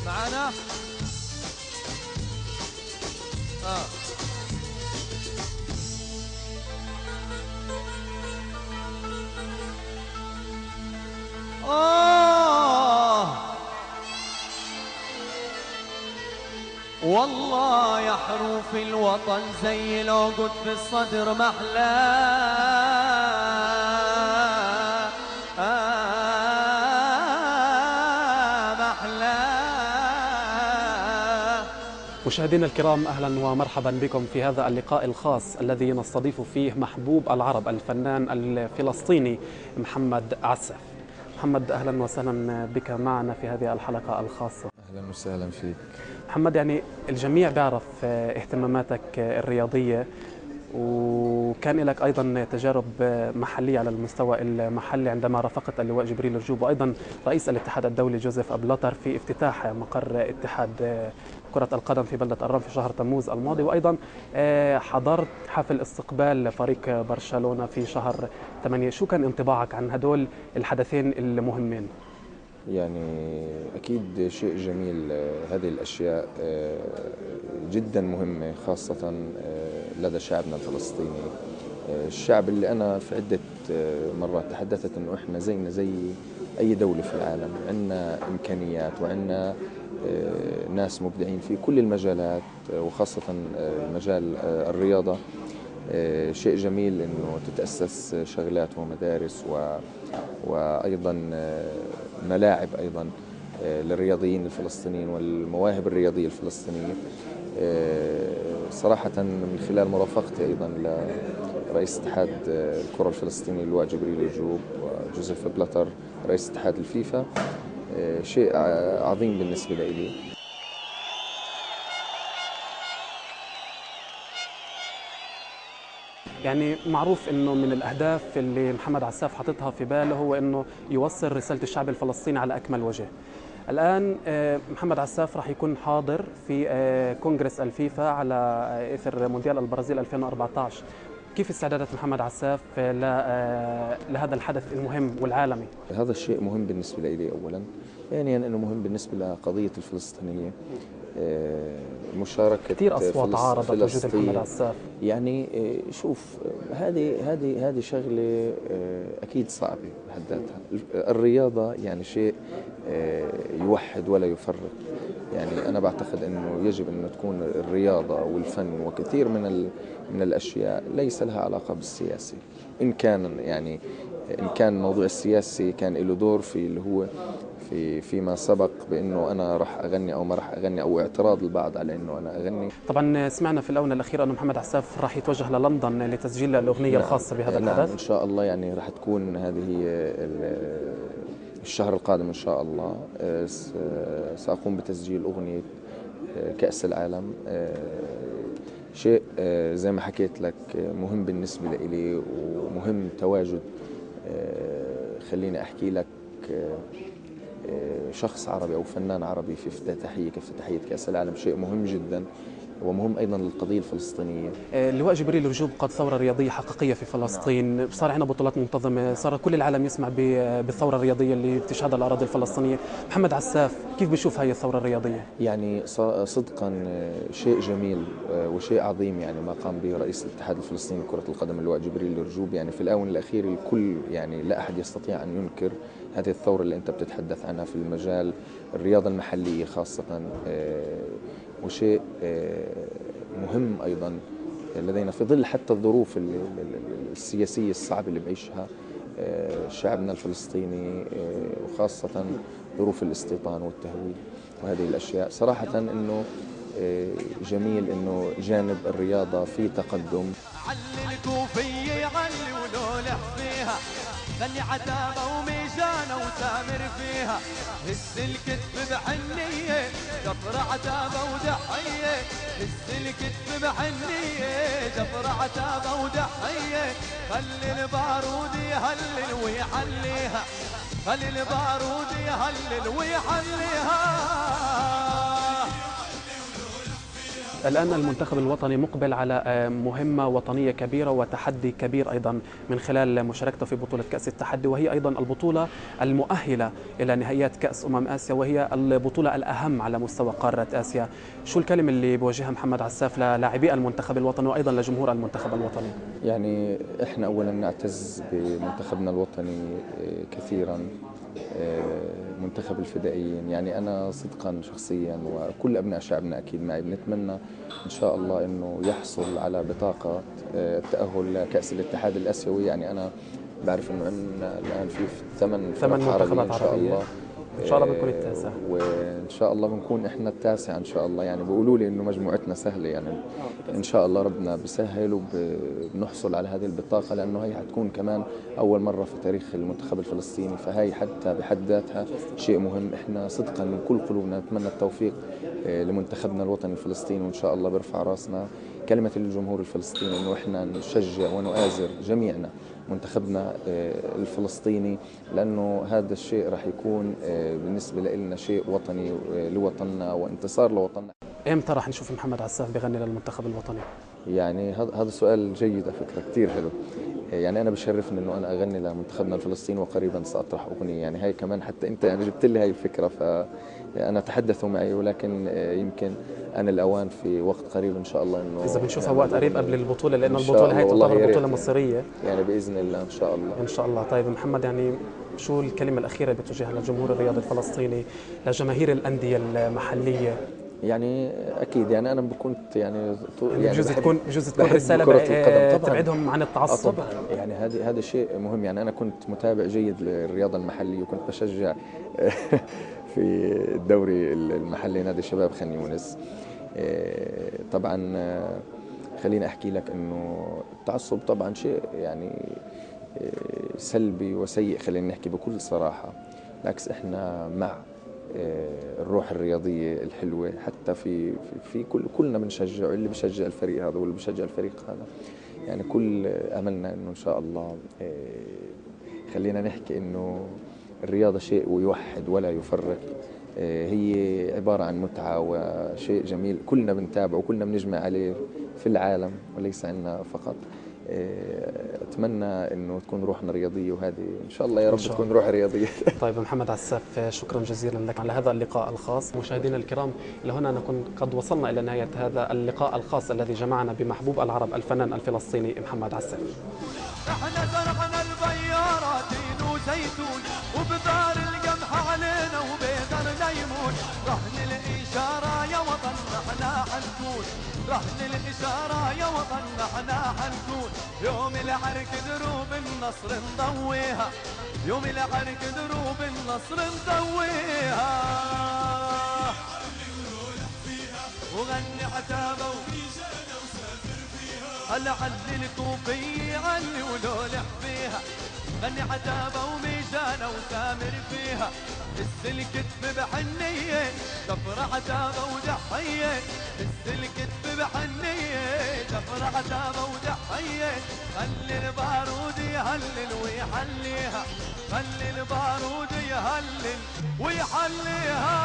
معنا والله يا حروف الوطن زي العقد في الصدر محلاه. مشاهدينا الكرام، أهلا ومرحبا بكم في هذا اللقاء الخاص الذي نستضيف فيه محبوب العرب الفنان الفلسطيني محمد عساف. محمد، أهلا وسهلا بك معنا في هذه الحلقة الخاصة. أهلا وسهلا فيك محمد، يعني الجميع بيعرف اهتماماتك الرياضية، وكان لك أيضا تجارب محلية على المستوى المحلي عندما رافقت اللواء جبريل رجوب وأيضا رئيس الاتحاد الدولي جوزيف بلاتر في افتتاح مقر اتحاد كرة القدم في بلدة الرام في شهر تموز الماضي، وأيضا حضرت حفل استقبال فريق برشلونة في شهر 8. شو كان انطباعك عن هدول الحدثين المهمين؟ يعني أكيد شيء جميل. هذه الأشياء جدا مهمة، خاصة لدى شعبنا الفلسطيني، الشعب اللي أنا في عدة مرات تحدثت أنه إحنا زينا زي أي دولة في العالم، عندنا إمكانيات وعندنا ناس مبدعين في كل المجالات، وخاصة مجال الرياضة. شيء جميل أنه تتأسس شغلات ومدارس وأيضا ملاعب أيضا للرياضيين الفلسطينيين والمواهب الرياضية الفلسطينية. صراحة من خلال مرافقتي أيضا لرئيس اتحاد الكرة الفلسطيني اللواء جبريل رجوب وجوزيف بلاتر رئيس اتحاد الفيفا، شيء عظيم بالنسبة لي. يعني معروف انه من الاهداف اللي محمد عساف حاططها في باله هو انه يوصل رساله الشعب الفلسطيني على اكمل وجه. الان محمد عساف راح يكون حاضر في كونغرس الفيفا على اثر مونديال البرازيل 2014. كيف استعدادات محمد عساف لهذا الحدث المهم والعالمي؟ هذا الشيء مهم بالنسبة لي أولا، ثانيا أنه مهم بالنسبة لقضية الفلسطينية. مشاركة كثير أصوات عارضت وجود محمد عساف. يعني شوف، هذه شغلة أكيد صعبة بحد ذاتها. الرياضة يعني شيء يوحد ولا يفرق. يعني أنا بعتقد أنه يجب أن تكون الرياضة والفن وكثير من الأشياء ليس لها علاقة بالسياسة. إن كان الموضوع السياسي كان له دور في اللي هو فيما سبق بأنه أنا راح أغني أو ما راح أغني، أو اعتراض البعض على أنه أنا أغني. طبعا سمعنا في الآونة الأخيرة أنه محمد عساف راح يتوجه للندن لتسجيل الأغنية الخاصة بهذا الحدث. نعم إن شاء الله، يعني راح تكون هذه الشهر القادم إن شاء الله. سأقوم بتسجيل أغنية كأس العالم. شيء زي ما حكيت لك مهم بالنسبة لي، ومهم تواجد خليني أحكي لك شخص عربي أو فنان عربي في افتتاحية كأس العالم. شيء مهم جدا ومهم أيضا للقضية الفلسطينية. اللواء جبريل رجوب قاد ثورة رياضية حقيقية في فلسطين. صار عندنا بطولات منتظمة، صار كل العالم يسمع بالثورة الرياضية اللي بتشهدها الأراضي الفلسطينية. محمد عساف كيف بيشوف هاي الثورة الرياضية؟ يعني صدقا شيء جميل وشيء عظيم يعني ما قام به رئيس الاتحاد الفلسطيني لكرة القدم اللواء جبريل رجوب. يعني في الآونة الأخيرة الكل، يعني لا أحد يستطيع أن ينكر هذه الثورة اللي أنت بتتحدث عنها في المجال الرياضة المحلية خاصة. وشيء مهم أيضا لدينا في ظل حتى الظروف السياسية الصعبة اللي بعيشها شعبنا الفلسطيني، وخاصة ظروف الاستيطان والتهويد وهذه الأشياء. صراحة أنه جميل أنه جانب الرياضة في تقدم. علي الكوفية علي ولولح فيها، غني عتابة وميجانة وتامر فيها، هز الكتف بحنية جفر عتابة ودحية، هز الكتف بحنية جفر عتابة ودحية، خلي البارود يهلل ويحليها، خلي البارود يهلل ويحليها. الآن المنتخب الوطني مقبل على مهمة وطنية كبيرة وتحدي كبير أيضا من خلال مشاركته في بطولة كأس التحدي، وهي أيضا البطولة المؤهلة إلى نهائيات كأس آسيا، وهي البطولة الأهم على مستوى قارة آسيا. شو الكلمة اللي بوجهها محمد عساف للاعبي المنتخب الوطني وأيضا لجمهور المنتخب الوطني؟ يعني إحنا أولا نعتز بمنتخبنا الوطني كثيرا، منتخب الفدائيين. يعني أنا صدقا شخصيا وكل أبناء شعبنا أكيد معي بنتمنى إن شاء الله أنه يحصل على بطاقة التأهل لكأس الاتحاد الآسيوي. يعني أنا بعرف أنه عندنا الآن في 8 منتخبات عربية إن شاء الله بنكون التاسع، وإن شاء الله بنكون إحنا التاسع إن شاء الله. يعني بيقولوا لي إنه مجموعتنا سهلة، يعني إن شاء الله ربنا بسهل وبنحصل على هذه البطاقة، لأنه هي حتكون كمان أول مرة في تاريخ المنتخب الفلسطيني، فهي حتى بحد ذاتها شيء مهم. إحنا صدقا من كل قلوبنا نتمنى التوفيق لمنتخبنا الوطني الفلسطيني، وإن شاء الله برفع راسنا كلمة للجمهور الفلسطيني إنه إحنا نشجع ونؤازر جميعنا منتخبنا الفلسطيني، لأنه هذا الشيء راح يكون بالنسبة لنا شيء وطني لوطننا وانتصار لوطننا. إمتى راح نشوف محمد عساف بغني للمنتخب الوطني؟ يعني هذا سؤال جيد على فكرة، كثير حلو. يعني أنا بشرفني إنه أنا أغني لمنتخبنا الفلسطيني، وقريبا سأطرح أغنية. يعني هاي كمان حتى أنت يعني جبت لي هاي الفكرة، فأنا تحدثوا معي، ولكن يمكن أنا الأوان في وقت قريب إن شاء الله إنه إذا بنشوفها وقت قريب قبل البطولة، لأن البطولة هاي تعتبر بطولة مصرية يعني بإذن الله إن شاء الله. إن شاء الله. طيب محمد، يعني شو الكلمة الأخيرة اللي بتوجهها للجمهور الرياضي الفلسطيني، لجماهير الأندية المحلية؟ يعني اكيد يعني انا كنت يعني بجوز تكون رساله تبعدهم عن التعصب. طبعا يعني هذا شيء مهم. يعني انا كنت متابع جيد للرياضه المحليه، وكنت بشجع في الدوري المحلي نادي الشباب خان يونس. طبعا خليني احكي لك انه التعصب طبعا شيء يعني سلبي وسيء، خلينا نحكي بكل صراحه. بالعكس احنا مع الروح الرياضية الحلوة، حتى في كلنا بنشجع، اللي بشجع الفريق هذا واللي بشجع الفريق هذا. يعني كل أملنا إنه إن شاء الله خلينا نحكي إنه الرياضة شيء ويوحد ولا يفرق. هي عبارة عن متعة وشيء جميل كلنا بنتابعه وكلنا بنجمع عليه في العالم وليس عندنا فقط. أتمنى أنه تكون روحنا رياضية، وهذه إن شاء الله يا رب تكون روح رياضية. طيب محمد عساف، شكرا جزيلا لك على هذا اللقاء الخاص. مشاهدينا الكرام، لهنا نكون قد وصلنا إلى نهاية هذا اللقاء الخاص الذي جمعنا بمحبوب العرب الفنان الفلسطيني محمد عساف. احنا زرعنا البيارة تين وزيتون، وبدار القمح علينا وبيدرنا يمون. رهن الإشارة يا وطن احنا حنكون، رهن الإشارة يا وطن احنا حنكون. يوم العرك دروب النصر نضويها، يوم العرك دروب النصر نضويها. وغني عتابة لعل الكوفي علي ولولح فيها، غني عتابة وميجانة وسامر فيها. السلك كتف بحنية دفر عتابة ودحية، السلك كتف بحنية دفر عتابة ودحية. خلي البارود يهلل ويحليها، خلي البارود يهلل ويحليها.